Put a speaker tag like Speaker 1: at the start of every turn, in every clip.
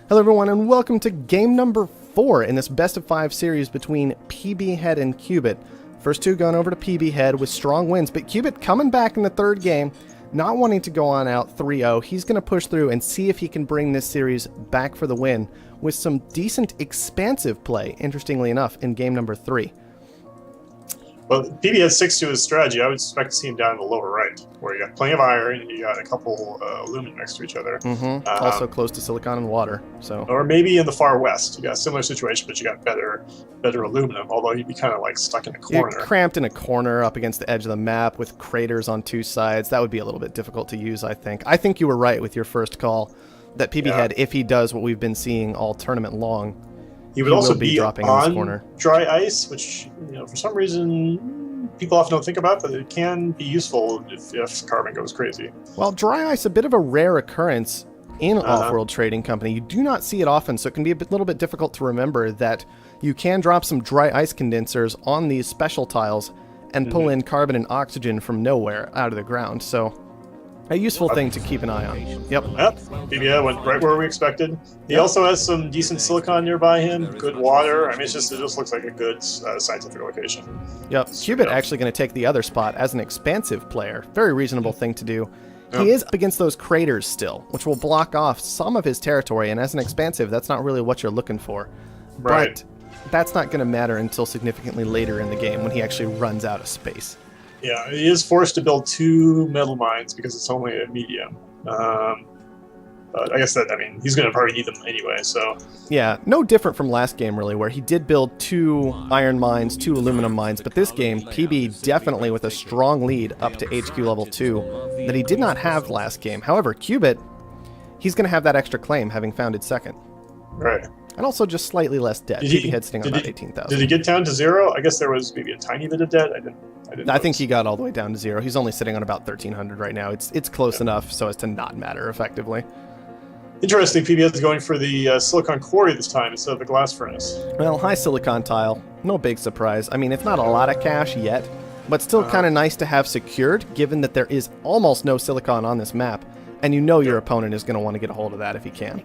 Speaker 1: Hello everyone and welcome to game number 4 in this best of 5 series between Pbhead and Cubit. First two going over to Pbhead with strong wins, but Cubit coming back in the third game, not wanting to go on out 3-0. He's going to push through and see if he can bring this series back for the win with some decent expansive play, interestingly enough, in game number 3.
Speaker 2: Well, Pbhead sticks to his strategy. I would expect to see him down in the lower right, where you got plenty of iron and you got a couple aluminum next to each other.
Speaker 1: Also close to silicon and water. So,
Speaker 2: or maybe in the far west, you got a similar situation, but you got better aluminum. Although you'd be kind of like stuck in a corner.
Speaker 1: You're cramped in a corner up against the edge of the map with craters on two sides. That would be a little bit difficult to use, I think. I think you were right with your first call that Pbhead, if he does what we've been seeing all tournament long,
Speaker 2: he would also be
Speaker 1: dropping
Speaker 2: on
Speaker 1: in this corner.
Speaker 2: Dry ice, which for some reason people often don't think about, but it can be useful if carbon goes crazy.
Speaker 1: Well, dry ice, a bit of a rare occurrence in Offworld Trading Company. You do not see it often, so it can be a little bit difficult to remember that you can drop some dry ice condensers on these special tiles and pull in carbon and oxygen from nowhere out of the ground. So a useful thing to keep an eye on. Yep.
Speaker 2: Pbhead went right where we expected. He also has some decent silicon nearby him, good water. I mean, it just looks like a good scientific location.
Speaker 1: Yep. Cubit actually going to take the other spot as an expansive player. Very reasonable thing to do. He is up against those craters still, which will block off some of his territory, and as an expansive, that's not really what you're looking for.
Speaker 2: Right.
Speaker 1: But that's not going to matter until significantly later in the game when he actually runs out of space.
Speaker 2: Yeah, he is forced to build 2 metal mines because it's only a medium. But I guess he's going to probably need them anyway, so...
Speaker 1: Yeah, no different from last game, really, where he did build 2 iron mines, 2 aluminum mines, but this game, PB definitely with a strong lead up to HQ level 2 that he did not have last game. However, Cubit, he's going to have that extra claim, having founded second.
Speaker 2: Right.
Speaker 1: And also just slightly less debt. Pbhead sitting on about 18,000.
Speaker 2: Did he get down to 0? I guess there was maybe a tiny bit of debt. I
Speaker 1: think he got all the way down to 0. He's only sitting on about 1,300 right now. It's close enough so as to not matter effectively.
Speaker 2: Interesting, Pbhead is going for the silicon quarry this time instead of the glass furnace.
Speaker 1: Well, high silicon tile. No big surprise. I mean, it's not a lot of cash yet, but still kind of nice to have secured, given that there is almost no silicon on this map, and you know your opponent is going to want to get a hold of that if he can.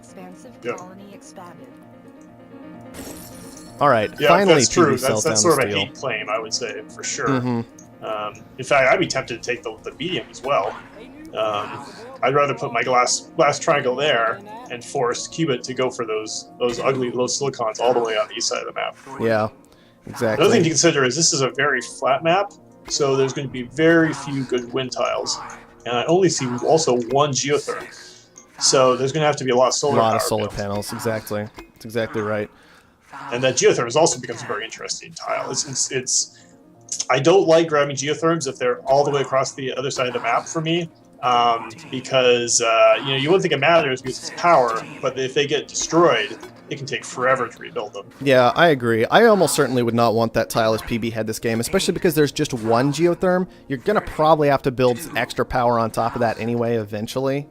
Speaker 1: All right, finally,
Speaker 2: that's true.
Speaker 1: Sells
Speaker 2: that's
Speaker 1: down
Speaker 2: sort of
Speaker 1: the
Speaker 2: a
Speaker 1: steel.
Speaker 2: hate claim, I would say, for sure. In fact, I'd be tempted to take the medium as well. I'd rather put my glass triangle there and force Cubit to go for those ugly low silicons all the way on the east side of the map.
Speaker 1: Yeah, exactly.
Speaker 2: Another thing to consider is this is a very flat map, so there's going to be very few good wind tiles, and I only see also 1 geotherm. So there's going to have to be a lot of solar
Speaker 1: panels. Exactly. That's exactly right.
Speaker 2: And that geotherm also becomes a very interesting tile. I don't like grabbing geotherms if they're all the way across the other side of the map for me, because you wouldn't think it matters because it's power, but if they get destroyed, it can take forever to rebuild them.
Speaker 1: Yeah, I agree. I almost certainly would not want that tile as Pbhead this game, especially because there's just 1 geotherm. You're going to probably have to build extra power on top of that anyway eventually.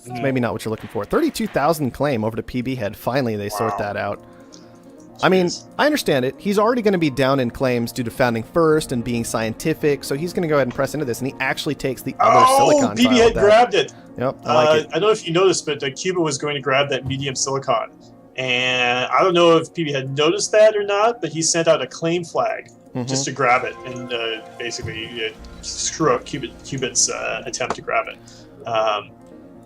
Speaker 1: It's maybe not what you're looking for. 32,000 claim over to Pbhead. Finally, they sort that out. I mean, I understand it. He's already going to be down in claims due to founding first and being scientific, so he's going to go ahead and press into this, and he actually takes the other silicon tile.
Speaker 2: Pbhead grabbed it!
Speaker 1: Yep, I like it.
Speaker 2: I don't know if you noticed, but Cubit was going to grab that medium silicon. And I don't know if Pbhead noticed that or not, but he sent out a claim flag just to grab it and basically screw up Cubit's attempt to grab it.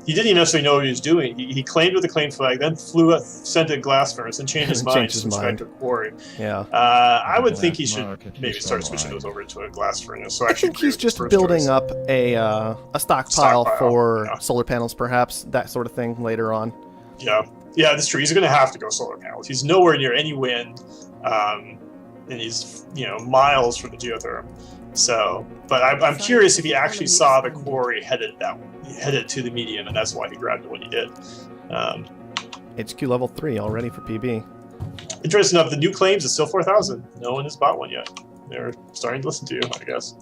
Speaker 2: He didn't even necessarily know what he was doing. He claimed with the claim flag, then sent a glass furnace and changed his mind to subscribe to a quarry.
Speaker 1: Yeah.
Speaker 2: I would think he should maybe start switching those over to a glass furnace. So
Speaker 1: I think he's just building up a stockpile for solar panels, perhaps, that sort of thing later on.
Speaker 2: Yeah, that's true. He's going to have to go solar panels. He's nowhere near any wind, and he's miles from the geotherm. So, but I'm curious if he actually saw the quarry headed to the medium, and that's why he grabbed it when he did.
Speaker 1: HQ level 3 already for PB.
Speaker 2: Interesting enough, the new claims is still 4,000. No one has bought one yet. They're starting to listen to you, I guess.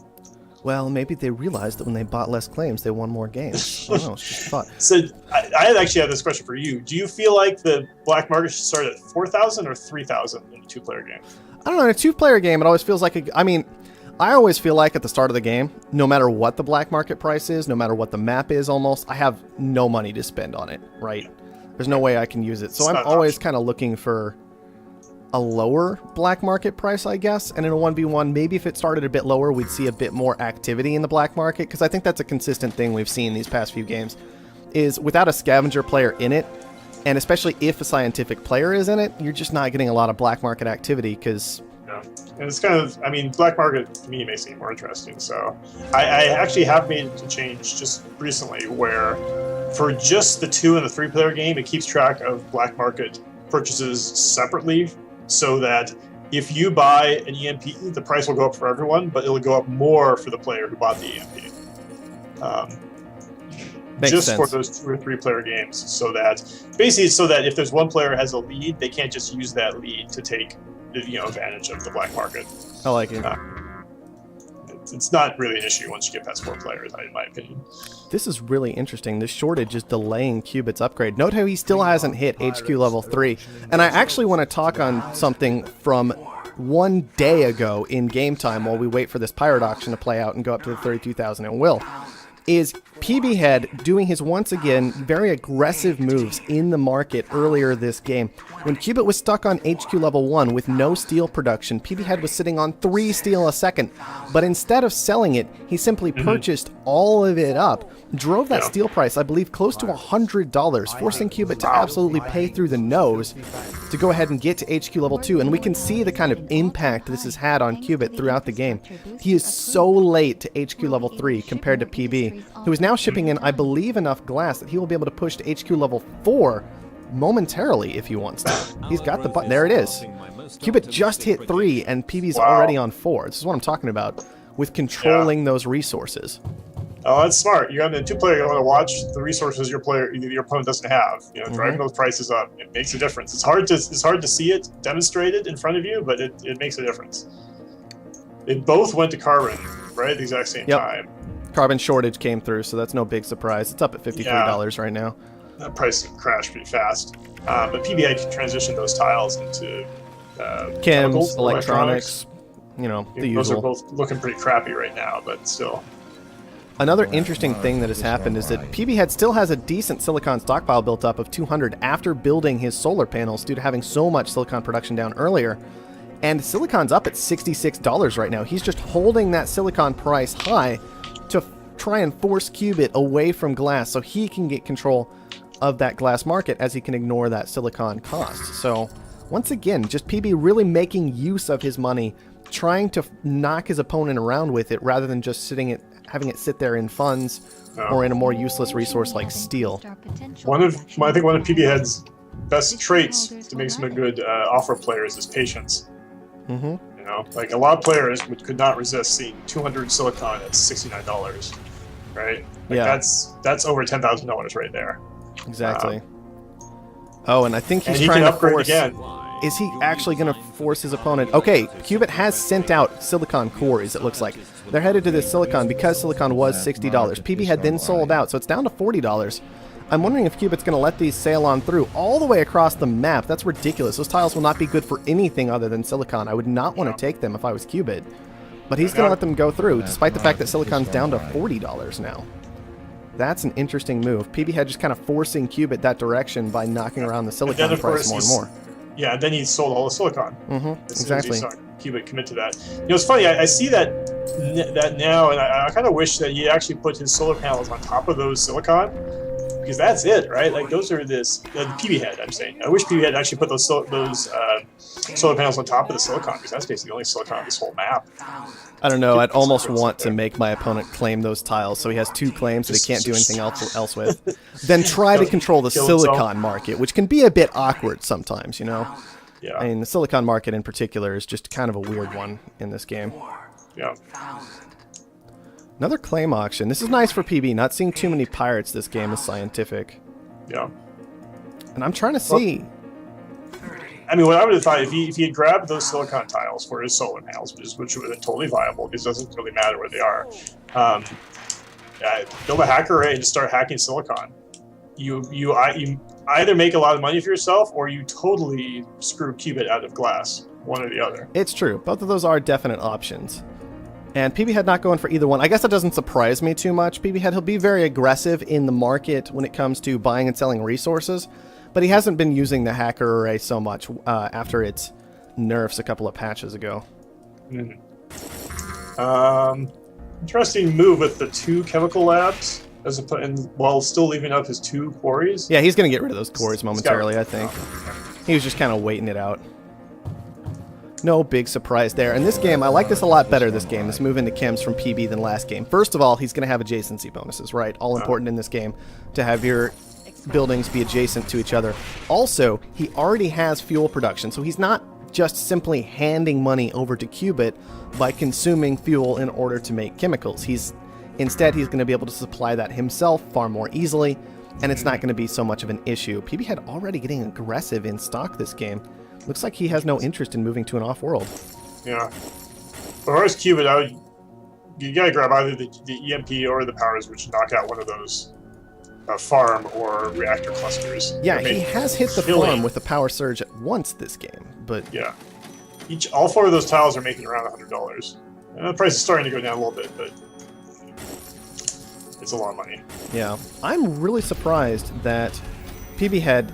Speaker 1: Well, maybe they realized that when they bought less claims, they won more games. I don't know, it's just a thought.
Speaker 2: So, I actually have this question for you. Do you feel like the black market should start at 4,000 or 3,000 in a 2-player game?
Speaker 1: I don't know, in a 2-player game, it always feels like I always feel like at the start of the game, no matter what the black market price is, no matter what the map is almost, I have no money to spend on it, right? There's no way I can use it. So
Speaker 2: It's
Speaker 1: I'm
Speaker 2: not an
Speaker 1: always
Speaker 2: option.
Speaker 1: kind of looking for a lower black market price, I guess. And in a 1v1, maybe if it started a bit lower, we'd see a bit more activity in the black market, because I think that's a consistent thing we've seen these past few games, is without a scavenger player in it, and especially if a scientific player is in it, you're just not getting a lot of black market activity, because...
Speaker 2: Yeah. And it's kind of, I mean, black market to me makes it more interesting. So I actually have made a change just recently where for just the 2 and the 3 player game, it keeps track of black market purchases separately, so that if you buy an EMP, the price will go up for everyone, but it'll go up more for the player who bought the EMP.
Speaker 1: Makes
Speaker 2: just
Speaker 1: sense.
Speaker 2: for those 2 or 3 player games, so that basically, so that if there's one player has a lead, they can't just use that lead to take advantage of the black market.
Speaker 1: I like it.
Speaker 2: It's not really an issue once you get past 4 players, in my opinion.
Speaker 1: This is really interesting. This shortage is delaying Cubit's upgrade. Note how he still hasn't hit HQ level 3. And I actually want to talk on something from 1 day ago in game time while we wait for this pirate auction to play out and go up to the 32,000 and will. Is Pbhead doing his, once again, very aggressive moves in the market earlier this game. When Cubit was stuck on HQ level 1 with no steel production, Pbhead was sitting on 3 steel a second. But instead of selling it, he simply purchased all of it up, drove that steel price, I believe, close to $100, forcing Cubit to absolutely pay through the nose to go ahead and get to HQ level 2. And we can see the kind of impact this has had on Cubit throughout the game. He is so late to HQ level 3 compared to PB, who is now shipping in, I believe, enough glass that he will be able to push to HQ level 4 momentarily if he wants to. He's got the button. There it is. Cubit just hit 3 and PB's already on 4. This is what I'm talking about with controlling those resources.
Speaker 2: Oh, that's smart. You got a 2-player. You want to watch the resources your opponent doesn't have. Driving those prices up, it makes a difference. It's hard to see it demonstrated in front of you, but it makes a difference. They both went to carbon right at the exact same time.
Speaker 1: Carbon shortage came through, so that's no big surprise. It's up at $53 right now.
Speaker 2: That price crashed pretty fast. But PBI can transition those tiles into
Speaker 1: chems, electronics, the
Speaker 2: those
Speaker 1: usual.
Speaker 2: are both looking pretty crappy right now, but still.
Speaker 1: Another interesting thing that has happened is that Pbhead still has a decent silicon stockpile built up of 200 after building his solar panels due to having so much silicon production down earlier. And silicon's up at $66 right now. He's just holding that silicon price high to try and force Cubit away from glass so he can get control of that glass market as he can ignore that silicon cost. So once again, just PB really making use of his money, trying to knock his opponent around with it rather than just having it sit there in funds or in a more useless resource like steel.
Speaker 2: I think one of Pbhead's best traits to make him a good offer player is his patience. Like a lot of players could not resist seeing 200 silicon at $69, right? That's over $10,000 right there.
Speaker 1: Exactly. And I think he's
Speaker 2: he
Speaker 1: trying
Speaker 2: can
Speaker 1: to
Speaker 2: upgrade
Speaker 1: force.
Speaker 2: again.
Speaker 1: Is he actually going to force his opponent? Okay, Cubit has sent out silicon cores, it looks like. They're headed to this silicon because silicon was $60. Pbhead then sold out, so it's down to $40. I'm wondering if Cubit's going to let these sail on through all the way across the map. That's ridiculous. Those tiles will not be good for anything other than silicon. I would not want to take them if I was Cubit. But he's going to let them go through, despite the fact that silicon's down to $40 now. That's an interesting move. Pbhead just kind of forcing Cubit that direction by knocking around the silicon price more and more.
Speaker 2: Yeah, and then he sold all the silicon.
Speaker 1: Exactly.
Speaker 2: As soon as he saw Cubit commit to that. It's funny. I see that now, and I kind of wish that he actually put his solar panels on top of those silicon, because that's it, right? Like those are the Pbhead. I'm saying. I wish Pbhead actually put those solar panels on top of the silicon, because that's basically the only silicon on this whole map.
Speaker 1: I don't know. I'd almost want to make my opponent claim those tiles so he has 2 claims that he can't do anything else with. Then try to control the silicon market, which can be a bit awkward sometimes, Yeah. I mean, the silicon market in particular is just kind of a weird one in this game.
Speaker 2: Yeah.
Speaker 1: Another claim auction. This is nice for PB. Not seeing too many pirates this game is scientific.
Speaker 2: Yeah.
Speaker 1: And I'm trying to see...
Speaker 2: I mean, what I would have thought, if he had grabbed those silicon tiles for his solar panels, which would have been totally viable, because it doesn't really matter where they are, build a hacker array and just start hacking silicon. You either make a lot of money for yourself, or you totally screw Cubit out of glass. One or the other.
Speaker 1: It's true. Both of those are definite options. And Pbhead not going for either one. I guess that doesn't surprise me too much. Pbhead, he'll be very aggressive in the market when it comes to buying and selling resources. But he hasn't been using the hacker array so much after its nerfs a couple of patches ago.
Speaker 2: Interesting move with the 2 chemical labs, while still leaving up his 2 quarries.
Speaker 1: Yeah, he's going to get rid of those quarries momentarily, I think. He was just kind of waiting it out. No big surprise there. And this game, I like this a lot better, this move into chems from PB than last game. First of all, he's going to have adjacency bonuses, right? All important in this game to have your buildings be adjacent to each other. Also, he already has fuel production, so he's not just simply handing money over to Cubit by consuming fuel in order to make chemicals. Instead, he's going to be able to supply that himself far more easily, and it's not going to be so much of an issue. Pbhead already getting aggressive in stock this game. Looks like he has no interest in moving to an off-world.
Speaker 2: Yeah. As far as Cubit, you gotta grab either the EMP or the powers, which knock out one of those farm or reactor clusters.
Speaker 1: Yeah, he has hit the farm with the power surge at once this game, but
Speaker 2: yeah, all 4 of those tiles are making around $100. And the price is starting to go down a little bit, but it's a lot of money.
Speaker 1: Yeah, I'm really surprised that Pbhead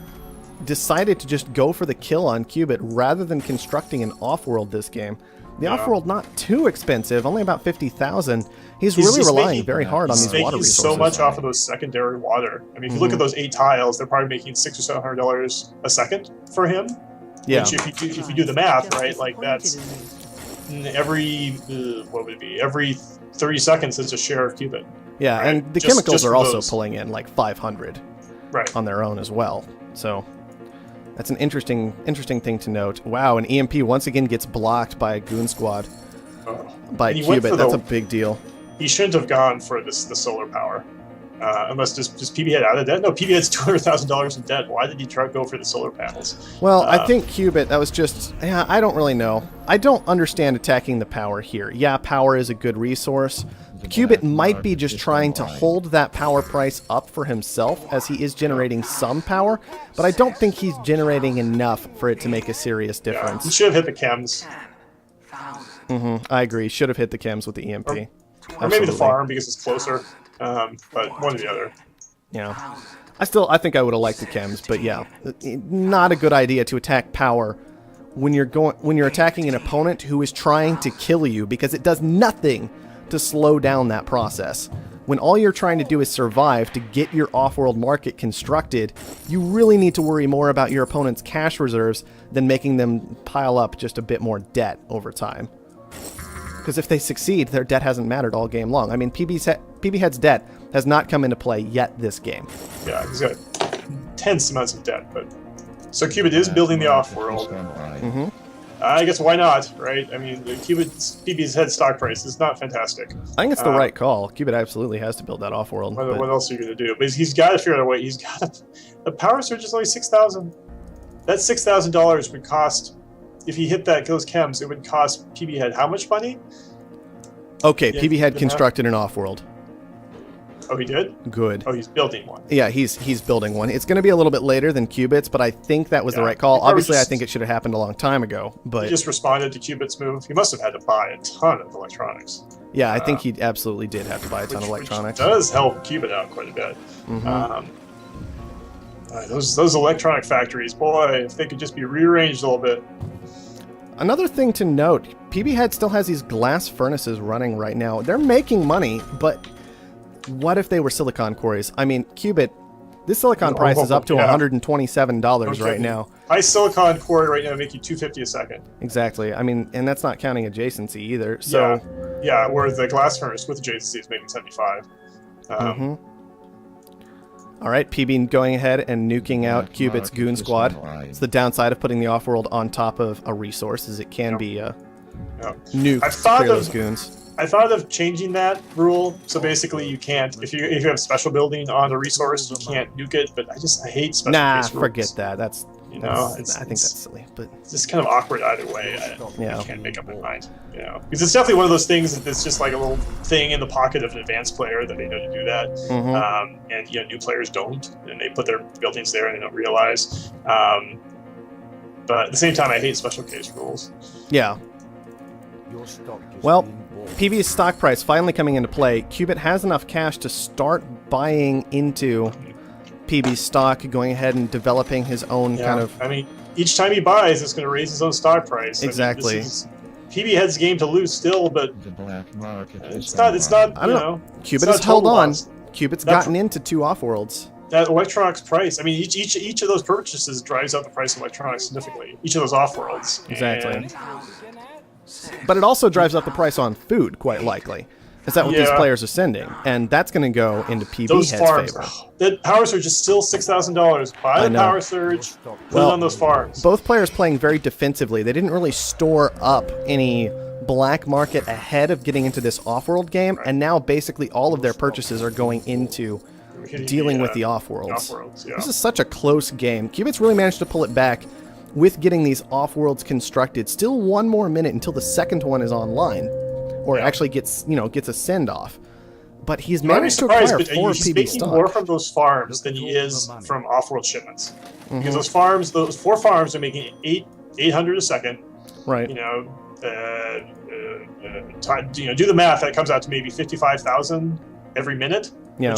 Speaker 1: decided to just go for the kill on Cubit rather than constructing an off-world this game. The off-world not too expensive, only about 50,000. He's really relying very hard on these water resources.
Speaker 2: So much off of those secondary water. I mean, if you look at those 8 tiles, they're probably making $600 or $700 a second for him.
Speaker 1: Yeah.
Speaker 2: Which, if you do the math, right, like that's every what would it be? Every 30 seconds is a share of Cubit.
Speaker 1: Yeah,
Speaker 2: right?
Speaker 1: and the chemicals are also pulling in like 500
Speaker 2: right.
Speaker 1: on their own as well. So that's an interesting thing to note. Wow, an EMP once again gets blocked by a goon squad by Cubit. That's a big deal.
Speaker 2: He shouldn't have gone for the solar power. Unless just Pbhead out of debt? No, Pbhead's $200,000 in debt. Why did he go for the solar panels?
Speaker 1: Well, I think Cubit, that was just... Yeah, I don't really know. I don't understand attacking the power here. Yeah, power is a good resource. Cubit might be just trying to hold that power price up for himself, as he is generating some power, but I don't think he's generating enough for it to make a serious difference.
Speaker 2: He should have hit the chems.
Speaker 1: I agree. Should have hit the chems with the EMP.
Speaker 2: Or maybe the farm, because it's closer. But one or the other.
Speaker 1: Yeah. I think I would have liked the chems, but yeah, not a good idea to attack power when you're attacking an opponent who is trying to kill you, because it does nothing to slow down that process. When all you're trying to do is survive to get your off-world market constructed, you really need to worry more about your opponent's cash reserves than making them pile up just a bit more debt over time. Because if they succeed, their debt hasn't mattered all game long. I mean, Pbhead's debt has not come into play yet this game.
Speaker 2: Yeah, he's got intense amounts of debt, but... So Cubit is building the off-world. I guess why not, right? I mean, Pbhead's stock price is not fantastic.
Speaker 1: I think it's the right call. Cubit absolutely has to build that off-world.
Speaker 2: What else are you going to do? But he's got to figure out a way. The power surge is only $6,000. That $6,000 would cost... If he hit those chems, it would cost Pbhead how much money?
Speaker 1: Okay, Pbhead constructed an off-world.
Speaker 2: Oh, he did?
Speaker 1: Good.
Speaker 2: Oh, he's building one.
Speaker 1: Yeah, he's building one. It's going to be a little bit later than Cubit's, but I think that was the right call. Obviously, I think it should have happened a long time ago. But
Speaker 2: he just responded to Cubit's move. He must have had to buy a ton of electronics.
Speaker 1: Yeah, I think he absolutely did have to buy a ton of electronics.
Speaker 2: Which does help Cubit out quite a bit. Those electronic factories, boy, if they could just be rearranged a little bit.
Speaker 1: Another thing to note, Pbhead still has these glass furnaces running right now. They're making money, but what if they were silicon quarries? I mean, Cubit, this silicon price is up to $127 right now.
Speaker 2: High silicon quarry right now make you $250 a second.
Speaker 1: Exactly. I mean, and that's not counting adjacency either. So
Speaker 2: yeah, whereas the glass furnace with adjacency is making 75.
Speaker 1: All right, PB going ahead and nuking out Cubit's goon squad. It's the downside of putting the off-world on top of a resource, is it can be nuked to clear those goons.
Speaker 2: I thought of changing that rule, so basically you can't, if you have special building on a resource, you can't nuke it, but I hate special case rules.
Speaker 1: Forget that. I think that's silly, but
Speaker 2: it's just kind of awkward either way. I can't make up my mind, because it's definitely one of those things that's just like a little thing in the pocket of an advanced player that they know to do that, and new players don't, and they put their buildings there and they don't realize. But at the same time, I hate special case rules.
Speaker 1: Yeah. Well, PB's stock price finally coming into play. Cubit has enough cash to start buying into PB's stock, going ahead and developing his own kind of...
Speaker 2: I mean, each time he buys, it's going to raise his own stock price.
Speaker 1: Exactly.
Speaker 2: I mean, this is Pbhead's game to lose still, but
Speaker 3: The black market
Speaker 2: it's not,
Speaker 1: I don't know. Cubit has
Speaker 2: not
Speaker 1: held
Speaker 2: total
Speaker 1: on.
Speaker 2: loss.
Speaker 1: Cubit's
Speaker 2: That's-
Speaker 1: gotten into 2 Offworlds.
Speaker 2: That electronics price, I mean, each of those purchases drives up the price of electronics significantly. Each of those off-worlds.
Speaker 1: Exactly.
Speaker 2: And
Speaker 1: But it also drives up the price on food, quite likely. Is that what these
Speaker 2: Yeah.
Speaker 1: players are sending? And that's going to go into
Speaker 2: those
Speaker 1: Pbhead's
Speaker 2: farms,
Speaker 1: favor.
Speaker 2: that power surge is still $6,000. Buy
Speaker 1: I
Speaker 2: the
Speaker 1: know.
Speaker 2: power surge, put
Speaker 1: Well,
Speaker 2: it on those farms.
Speaker 1: Both players playing very defensively. They didn't really store up any black market ahead of getting into this off-world game, and now basically all of their purchases are going into dealing with the off-worlds.
Speaker 2: Off-worlds, yeah.
Speaker 1: This is such a close game. Cubit's really managed to pull it back with getting these off-worlds constructed. Still 1 more minute until the second one is online, or actually gets a send-off. But he's managed to acquire 4
Speaker 2: he's
Speaker 1: PB
Speaker 2: making
Speaker 1: stock.
Speaker 2: more from those farms than he is from off-world shipments. Because those farms, those 4 farms are making 800 a second.
Speaker 1: Right.
Speaker 2: You know, do the math. That comes out to maybe 55,000 every minute.
Speaker 1: Yeah.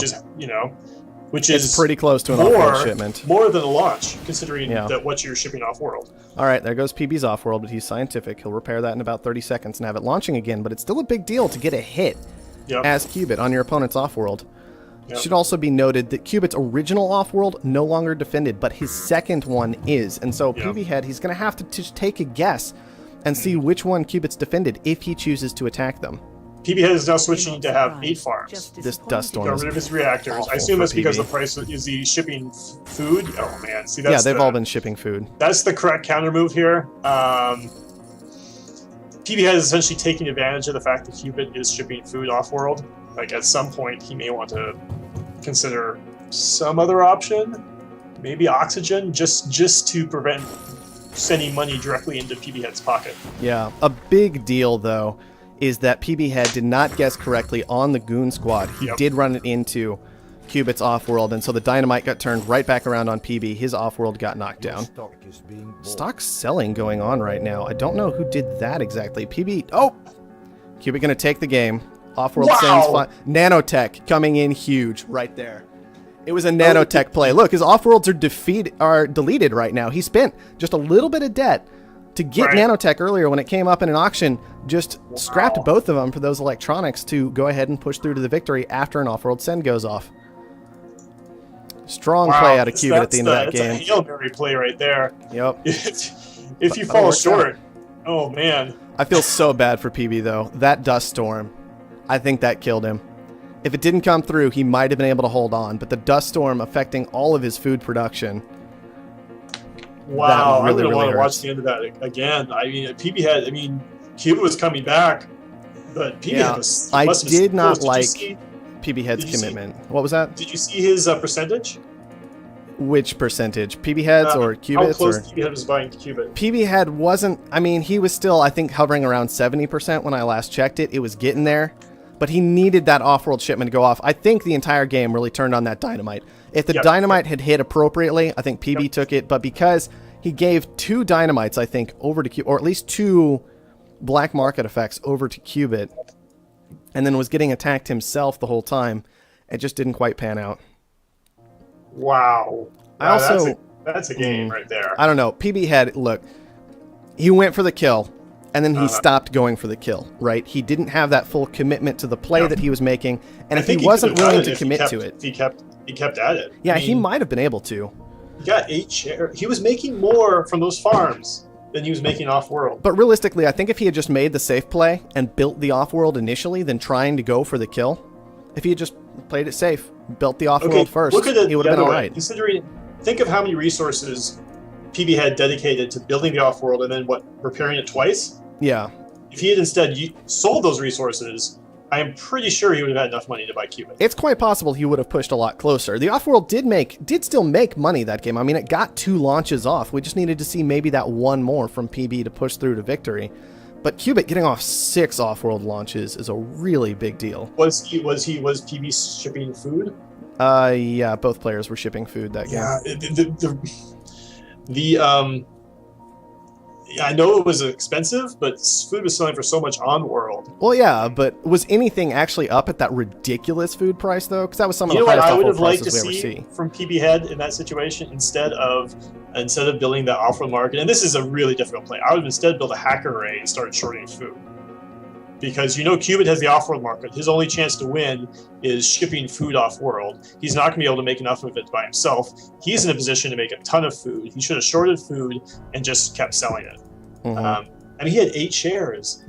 Speaker 2: Which is
Speaker 1: It's pretty close to an off-world shipment.
Speaker 2: more than a launch, considering
Speaker 1: Yeah.
Speaker 2: that what you're shipping off-world.
Speaker 1: All right, there goes PB's off-world, but he's scientific. He'll repair that in about 30 seconds and have it launching again, but it's still a big deal to get a hit
Speaker 2: Yep.
Speaker 1: as Cubit on your opponent's off-world.
Speaker 2: Yep.
Speaker 1: It should also be noted that Cubit's original off-world no longer defended, but his second one is. And so
Speaker 2: Yep.
Speaker 1: Pbhead, he's going to have to just take a guess and see which one Cubit's defended if he chooses to attack them.
Speaker 2: Pbhead is now switching to have 8 farms.
Speaker 1: This dust storm
Speaker 2: Got
Speaker 1: is...
Speaker 2: rid of his reactors.
Speaker 1: awful
Speaker 2: I assume
Speaker 1: for
Speaker 2: it's because
Speaker 1: PB.
Speaker 2: the price is he shipping food. Oh man, see
Speaker 1: Yeah,
Speaker 2: that's
Speaker 1: they've all been shipping food.
Speaker 2: that's the correct counter move here. Pbhead is essentially taking advantage of the fact that Cubit is shipping food off-world. Like at some point, he may want to consider some other option, maybe oxygen, just to prevent sending money directly into Pbhead's pocket.
Speaker 1: Yeah, a big deal, though, is that Pbhead did not guess correctly on the Goon Squad. He
Speaker 2: Yep.
Speaker 1: did run it into Cubit's off-world, and so the dynamite got turned right back around on PB. His off-world got knocked down. Stock selling going on right now. I don't know who did that exactly. PB... Oh! Cubit going to take the game. Off-world sends... Nanotech coming in huge right there. It was a nanotech play. Look, his off-worlds are deleted right now. He spent just a little bit of debt to get
Speaker 2: Right.
Speaker 1: nanotech earlier when it came up in an auction. Just scrapped both of them for those electronics to go ahead and push through to the victory after an off-world send goes off. Strong play out of Cubit at the end of that game.
Speaker 2: That's a Hail Mary play right there.
Speaker 1: Yep.
Speaker 2: If you
Speaker 1: But
Speaker 2: fall
Speaker 1: it worked
Speaker 2: short, oh man.
Speaker 1: I feel so bad for PB, though. That dust storm, I think that killed him. If it didn't come through, he might have been able to hold on, but the dust storm affecting all of his food production.
Speaker 2: Wow,
Speaker 1: really,
Speaker 2: I really want
Speaker 1: really
Speaker 2: to watch
Speaker 1: hurts.
Speaker 2: the end of that again. I mean, Pbhead. I mean, Cubit was coming back, but Pbhead
Speaker 1: Yeah,
Speaker 2: was.
Speaker 1: I
Speaker 2: must have
Speaker 1: did
Speaker 2: been
Speaker 1: not
Speaker 2: close.
Speaker 1: like
Speaker 2: Did you
Speaker 1: PBhead's
Speaker 2: Did you see-
Speaker 1: commitment. What was that?
Speaker 2: Did you see his percentage?
Speaker 1: Which percentage? PBhead's or
Speaker 2: How
Speaker 1: Cubit's?
Speaker 2: close
Speaker 1: Or
Speaker 2: Pbhead was buying to Cubit?
Speaker 1: Pbhead wasn't... I mean, he was still, I think, hovering around 70% when I last checked it. It was getting there. But he needed that off-world shipment to go off. I think the entire game really turned on that dynamite. If the
Speaker 2: Yep.
Speaker 1: dynamite had hit appropriately, I think PB
Speaker 2: Yep.
Speaker 1: took it. But because he gave 2 dynamites, I think, over to Cubit, or at least 2 black market effects over to Cubit, and then was getting attacked himself the whole time, it just didn't quite pan out.
Speaker 2: Wow.
Speaker 1: I
Speaker 2: Wow,
Speaker 1: also-
Speaker 2: that's a game right there.
Speaker 1: I don't know. Pbhead, look, he went for the kill, and then he stopped going for the kill, right? He didn't have that full commitment to the play
Speaker 2: Yeah.
Speaker 1: that he was making, and
Speaker 2: I
Speaker 1: if he
Speaker 2: think could
Speaker 1: wasn't
Speaker 2: have done
Speaker 1: willing
Speaker 2: it
Speaker 1: to
Speaker 2: if he
Speaker 1: commit
Speaker 2: kept-
Speaker 1: to it,
Speaker 2: if he kept at it.
Speaker 1: yeah,
Speaker 2: I
Speaker 1: he
Speaker 2: mean,
Speaker 1: might have been able to.
Speaker 2: He got 8 shares. He was making more from those farms than he was making off-world.
Speaker 1: But realistically, I think if he had just made the safe play and built the off-world initially, then trying to go for the kill, if he had just played it safe, built the off-world first,
Speaker 2: look at it
Speaker 1: he would
Speaker 2: the
Speaker 1: have been
Speaker 2: other
Speaker 1: all
Speaker 2: way.
Speaker 1: right.
Speaker 2: Considering, think of how many resources PB had dedicated to building the off-world and then repairing it twice.
Speaker 1: Yeah.
Speaker 2: If he had instead sold those resources, I am pretty sure he would have had enough money to buy Cubit.
Speaker 1: It's quite possible he would have pushed a lot closer. The Offworld did still make money that game. I mean, it got 2 launches off. We just needed to see maybe that one more from PB to push through to victory. But Cubit getting off 6 Offworld launches is a really big deal.
Speaker 2: Was PB shipping food?
Speaker 1: Yeah, both players were shipping food that game.
Speaker 2: Yeah, I know it was expensive, but food was selling for so much on World.
Speaker 1: Well, yeah, but was anything actually up at that ridiculous food price though? Because that was some of
Speaker 2: You
Speaker 1: the
Speaker 2: know what
Speaker 1: highest
Speaker 2: I would
Speaker 1: off-world
Speaker 2: have liked to
Speaker 1: prices we ever
Speaker 2: see
Speaker 1: see.
Speaker 2: from Pbhead in that situation instead of building the off-world market, and this is a really difficult play. I would have instead built a hacker array and started shorting food. Because Cubit has the off-world market. His only chance to win is shipping food off-world. He's not going to be able to make enough of it by himself. He's in a position to make a ton of food. He should have shorted food and just kept selling it.
Speaker 1: Mm-hmm.
Speaker 2: And he had 8 shares.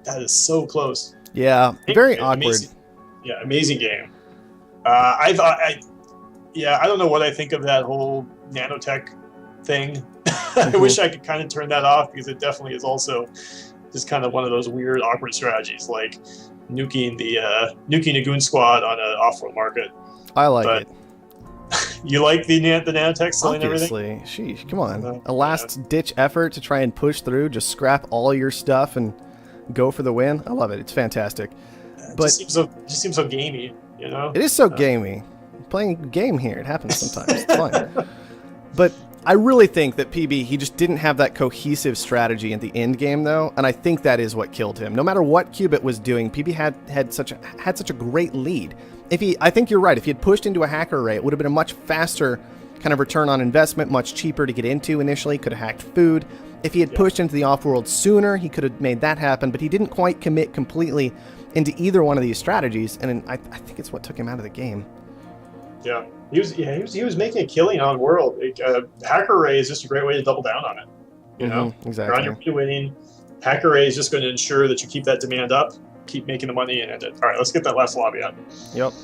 Speaker 2: That is so close.
Speaker 1: Yeah, very awkward.
Speaker 2: Amazing game. I don't know what I think of that whole nanotech thing. I wish I could kind of turn that off because it definitely is also just kind of one of those weird, awkward strategies, like nuking a goon squad on an off-world market.
Speaker 1: I like it.
Speaker 2: You like the nanotech selling
Speaker 1: Obviously.
Speaker 2: everything?
Speaker 1: Sheesh, come on. A last-ditch effort to try and push through, just scrap all your stuff and go for the win. I love it. It's fantastic. But
Speaker 2: it just seems so gamey, you know?
Speaker 1: It is so gamey. I'm playing a game here. It happens sometimes. It's fine. But I really think that PB, he just didn't have that cohesive strategy in the end game, though, and I think that is what killed him. No matter what Cubit was doing, PB had such a great lead. I think you're right. If he had pushed into a hacker array, it would have been a much faster kind of return on investment, much cheaper to get into initially. Could have hacked food. If he had pushed into the off-world sooner, he could have made that happen, but he didn't quite commit completely into either one of these strategies, and I think it's what took him out of the game.
Speaker 2: Yeah. He was making a killing on World. Hacker Array is just a great way to double down on it. You know,
Speaker 1: exactly.
Speaker 2: You're on your way to winning. Hacker Array is just going to ensure that you keep that demand up, keep making the money, and end it. All right, let's get that last lobby up.
Speaker 1: Yep.